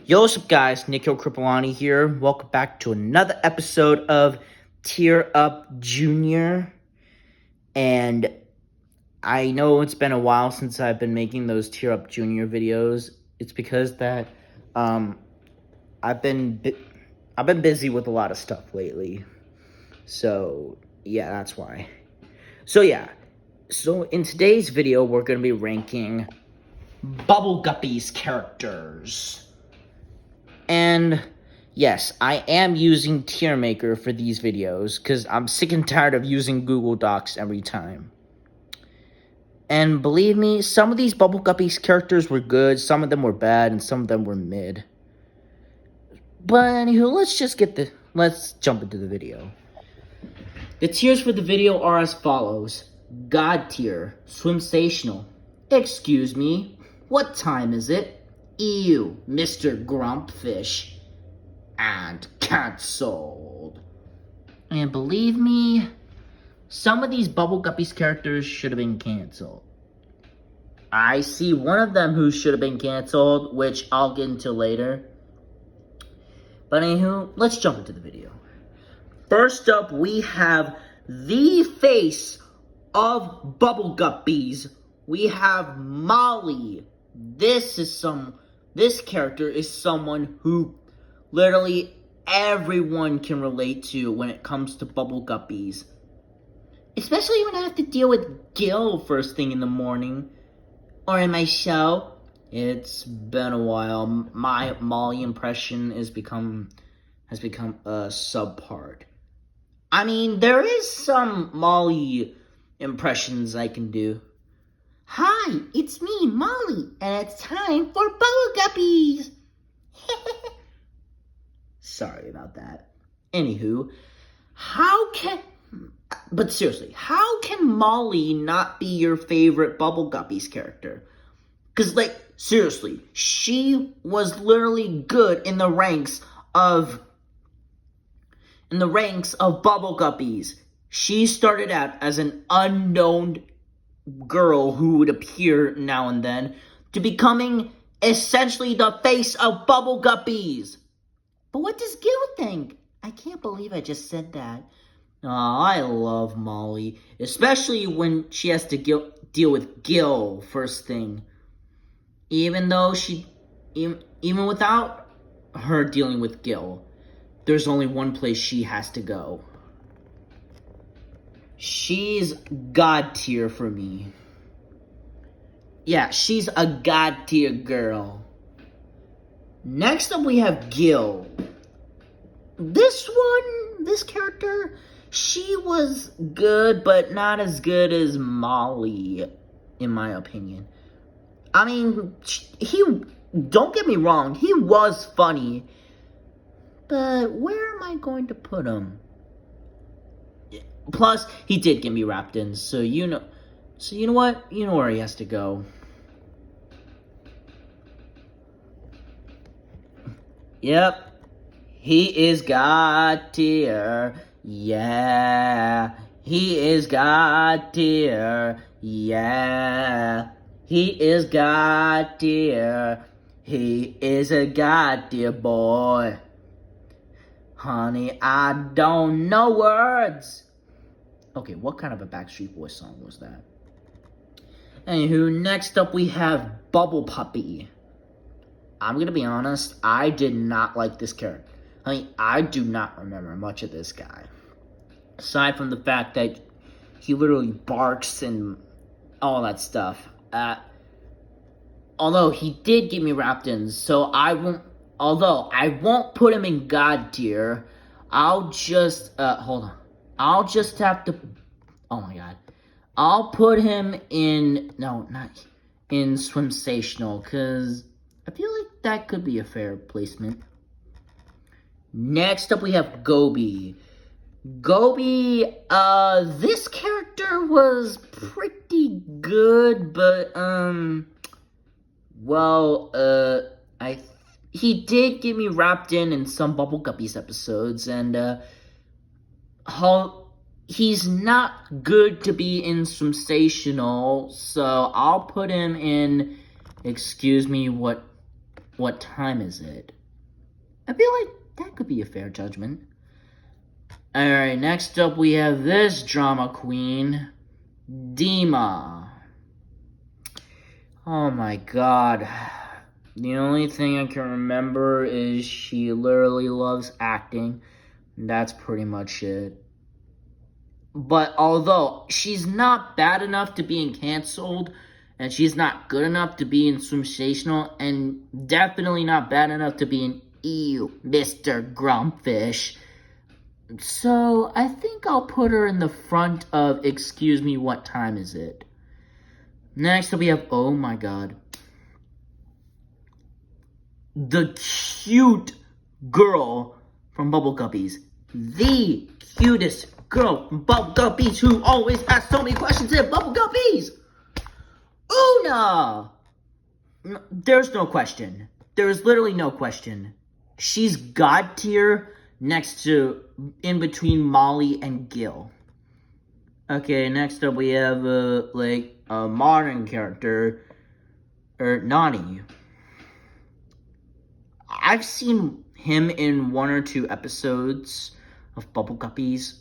Yo, what's up, guys? Nikhil Kripalani here. Welcome back to another episode of Tear Up Junior. And I know it's been a while since I've been making those Tear Up Junior videos. It's because that I've been busy with a lot of stuff lately. So yeah, that's why. So in today's video, we're gonna be ranking Bubble Guppies characters. And yes, I am using Tier Maker for these videos because I'm sick and tired of using Google Docs every time. And believe me, some of these Bubble Guppies characters were good, some of them were bad, and some of them were mid. But anywho, let's jump into the video. The tiers for the video are as follows: God tier, Swimsational. Excuse me, what time is it? Ew, Mr. Grumpfish. And cancelled. And believe me, some of these Bubble Guppies characters should have been cancelled. I see one of them who should have been cancelled, which I'll get into later. But anywho, let's jump into the video. First up, we have the face of Bubble Guppies. We have Molly. This character is someone who literally everyone can relate to when it comes to Bubble Guppies. Especially when I have to deal with Gil first thing in the morning. Or in my show. It's been a while. My Molly impression has become a subpart. I mean, there is some Molly impressions I can do. Hi, it's me, Molly, and it's time for Bubble Guppies. Sorry about that. Anywho, but seriously, how can Molly not be your favorite Bubble Guppies character? Because, seriously, she was literally good in the ranks of Bubble Guppies. She started out as an unknown girl who would appear now and then to becoming essentially the face of Bubble Guppies. But what does Gil think? I can't believe I just said that. Oh, I love Molly, especially when she has to deal with Gil first thing. Even without her dealing with Gil, there's only one place she has to go. She's God tier for me. Yeah, she's a God tier girl. Next up we have Gil. This character, she was good, but not as good as Molly, in my opinion. I mean, don't get me wrong, he was funny, but where am I going to put him? Plus, he did get me wrapped in, so you know what? You know where he has to go. Yep, he is God tier. Yeah, he is God tier. Yeah, he is God tier. He is a God tier boy. Honey, I don't know words. Okay, what kind of a Backstreet Boys song was that? Anywho, next up we have Bubble Puppy. I'm gonna be honest, I did not like this character. I mean, I do not remember much of this guy. Aside from the fact that he literally barks and all that stuff. Although he did get me wrapped in, so I won't put him in God tier. I'll just have to, oh my god. I'll put him in, no, not in Swimsational, because I feel like that could be a fair placement. Next up we have Gobi. Gobi, this character was pretty good, but, he did get me wrapped in some Bubble Guppies episodes, and, he's not good to be in Swimsational, so I'll put him in, excuse me, what what time is it? I feel like that could be a fair judgment. Alright, next up we have this drama queen, Dima. Oh my god. The only thing I can remember is she literally loves acting. And that's pretty much it. But although she's not bad enough to being canceled, and she's not good enough to be in sensational, and definitely not bad enough to be an ew, Mr. Grumpfish. So I think I'll put her in the front of excuse me, what time is it? Next we have, oh my god, the cute girl from Bubble Guppies. The cutest girl from Bubble Guppies who always asks so many questions in Bubble Guppies. Una! There's no question. There's literally no question. She's God tier next to, in between Molly and Gil. Okay, next up we have, a modern character, Nani. I've seen him in 1 or 2 episodes of Bubble Guppies.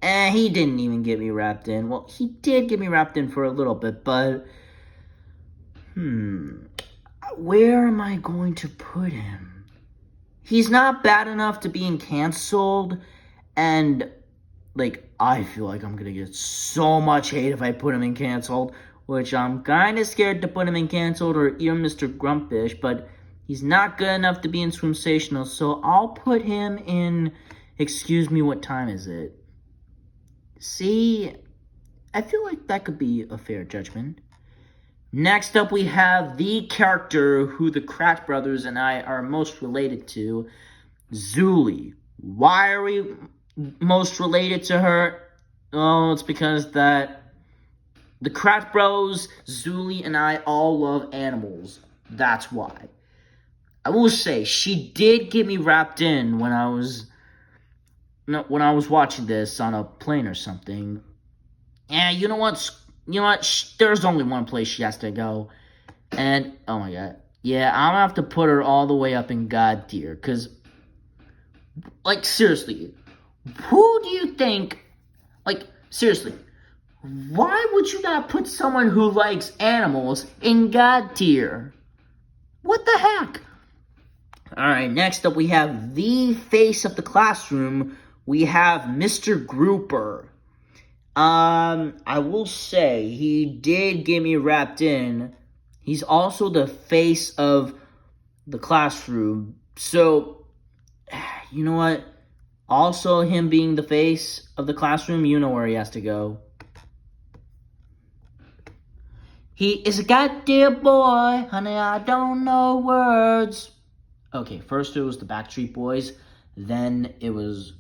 And he didn't even get me wrapped in. Well, he did get me wrapped in for a little bit, but... where am I going to put him? He's not bad enough to being canceled, and, I feel like I'm gonna get so much hate if I put him in canceled, which I'm kinda scared to put him in canceled or even Mr. Grumpfish, but he's not good enough to be in Sensational, so I'll put him in, excuse me, what time is it? See, I feel like that could be a fair judgment. Next up, we have the character who the Kratz brothers and I are most related to, Zuli. Why are we most related to her? Oh, it's because that the Kratz bros, Zuli, and I all love animals. That's why. I will say, she did get me wrapped in when I was watching this on a plane or something. And you know what? There's only one place she has to go. And, oh my god. Yeah, I'm gonna have to put her all the way up in God tier. Because, seriously. Who do you think... seriously. Why would you not put someone who likes animals in God tier? What the heck? Alright, next up we have the face of the classroom. We have Mr. Grouper. I will say, he did get me wrapped in. He's also the face of the classroom. So, you know what? Also, him being the face of the classroom, you know where he has to go. He is a goddamn boy, honey, I don't know words. Okay, first it was the Backstreet Boys, then it was,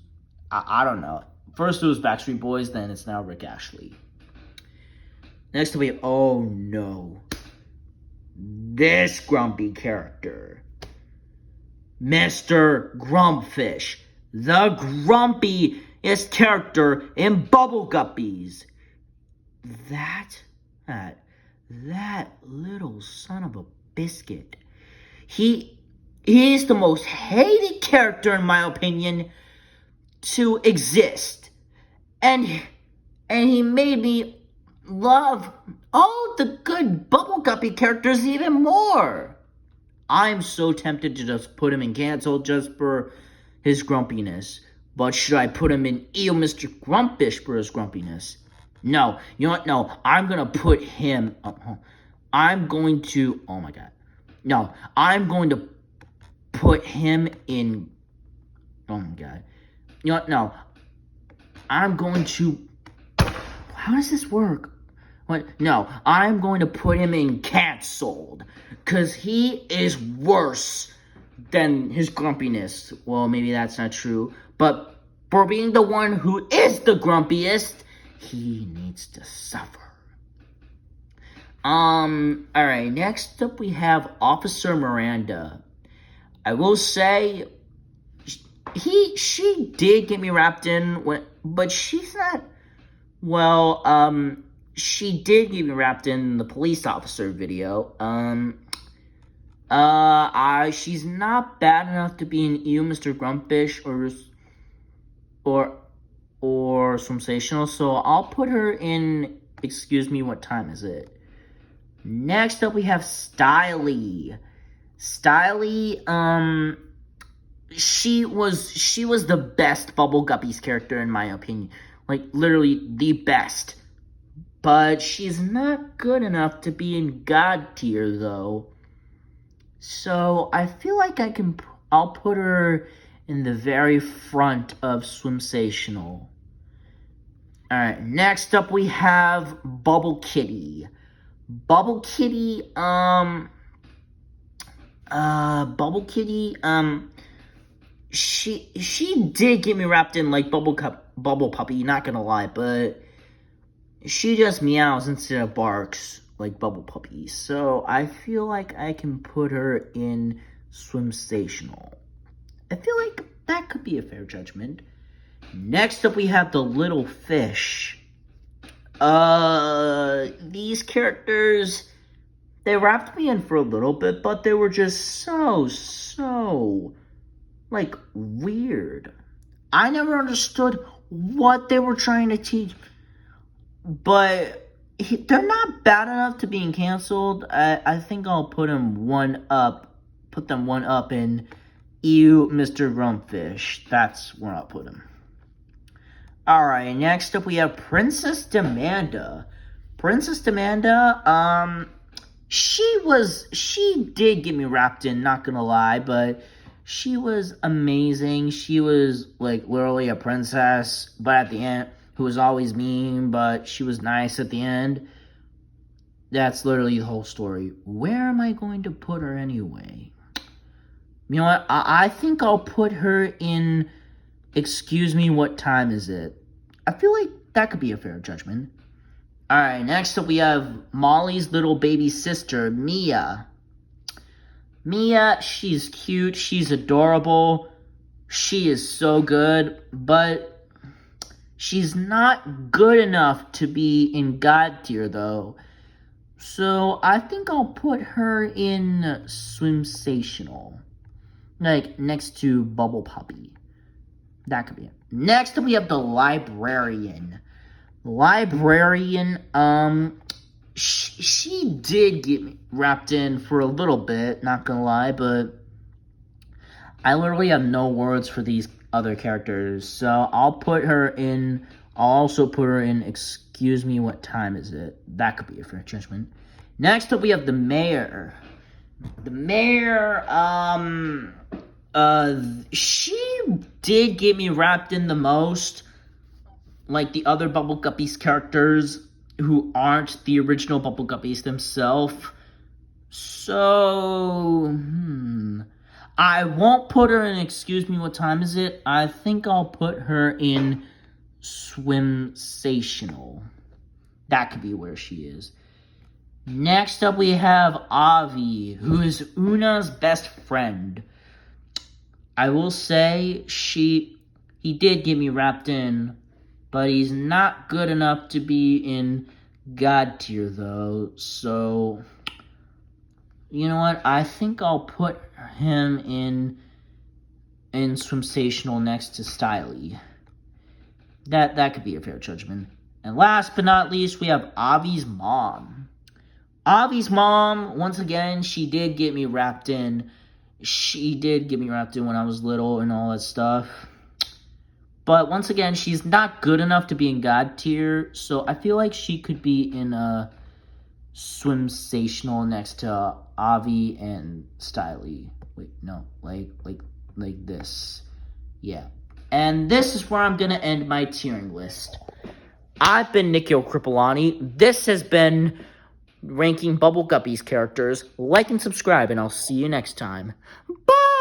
I don't know. First it was Backstreet Boys, then it's now Rick Ashley. Next we have, oh no, this grumpy character, Mr. Grumpfish, the grumpiest character in Bubble Guppies. That little son of a biscuit. He is the most hated character, in my opinion, to exist. And he made me love all the good Bubble Guppy characters even more. I'm so tempted to just put him in cancel just for his grumpiness. But should I put him in ew, Mr. Grumpfish for his grumpiness? No. You know what? No. I'm going to put him... I'm going to... Oh my god. No. I'm going to put him in... Oh my god. You know what? No. I'm going to... How does this work? What? No. I'm going to put him in canceled. Because he is worse than his grumpiness. Well, maybe that's not true. But for being the one who is the grumpiest, he needs to suffer. Alright, next up we have Officer Miranda. I will say, she did get me wrapped in, but she's not, she did get me wrapped in the police officer video. She's not bad enough to be an Ew, Mr. Grumpfish, or sensational. So I'll put her in. Excuse me, what time is it? Next up, we have Styly. Styly, she was the best Bubble Guppies character in my opinion. Like, literally the best. But she's not good enough to be in God tier, though. So I feel like I'll put her in the very front of Swimsational. Alright, next up we have Bubble Kitty. Bubble Kitty, she did get me wrapped in like Bubble Puppy, not gonna lie, but she just meows instead of barks like Bubble Puppy. So I feel like I can put her in Swimsational. I feel like that could be a fair judgment. Next up, we have the little fish. These characters, they wrapped me in for a little bit, but they were just so, like, weird. I never understood what they were trying to teach, but they're not bad enough to being canceled. I think I'll put them one up in Ew, Mr. Grumpfish. That's where I'll put them. Alright, next up we have Princess Demanda. Princess Demanda, she did get me wrapped in, not gonna lie, but she was amazing. She was, like, literally a princess, but at the end, who was always mean, but she was nice at the end. That's literally the whole story. Where am I going to put her anyway? You know what? I think I'll put her in Excuse Me, What Time Is It? I feel like that could be a fair judgment. Alright, next up we have Molly's little baby sister, Mia. Mia, she's cute, she's adorable, she is so good, but she's not good enough to be in God tier, though. So I think I'll put her in Swimsational. Like, next to Bubble Puppy. That could be it. Next up, we have the Librarian. Librarian, she did get me wrapped in for a little bit, not gonna lie, but I literally have no words for these other characters, so I'll also put her in Excuse Me, What Time Is It? That could be a fair judgment. Next up, we have the Mayor. The Mayor, she did get me wrapped in the most, like the other Bubble Guppies characters who aren't the original Bubble Guppies themselves. So, I won't put her in Excuse Me, What Time Is It? I think I'll put her in Swimsational. That could be where she is. Next up, we have Avi, who is Una's best friend. I will say, he did get me wrapped in, but he's not good enough to be in God tier, though. So, you know what? I think I'll put him in Swimsational next to Styly. That could be a fair judgment. And last but not least, we have Avi's mom. Avi's mom, once again, she did get me wrapped in. She did get me wrapped in when I was little and all that stuff. But once again, she's not good enough to be in God tier, so I feel like she could be in a Swimsational next to Avi and Styly. Wait, no, like this. Yeah. And this is where I'm going to end my tiering list. I've been Nikhil Kripalani. This has been ranking Bubble Guppies characters. Like and subscribe, and I'll see you next time. Bye!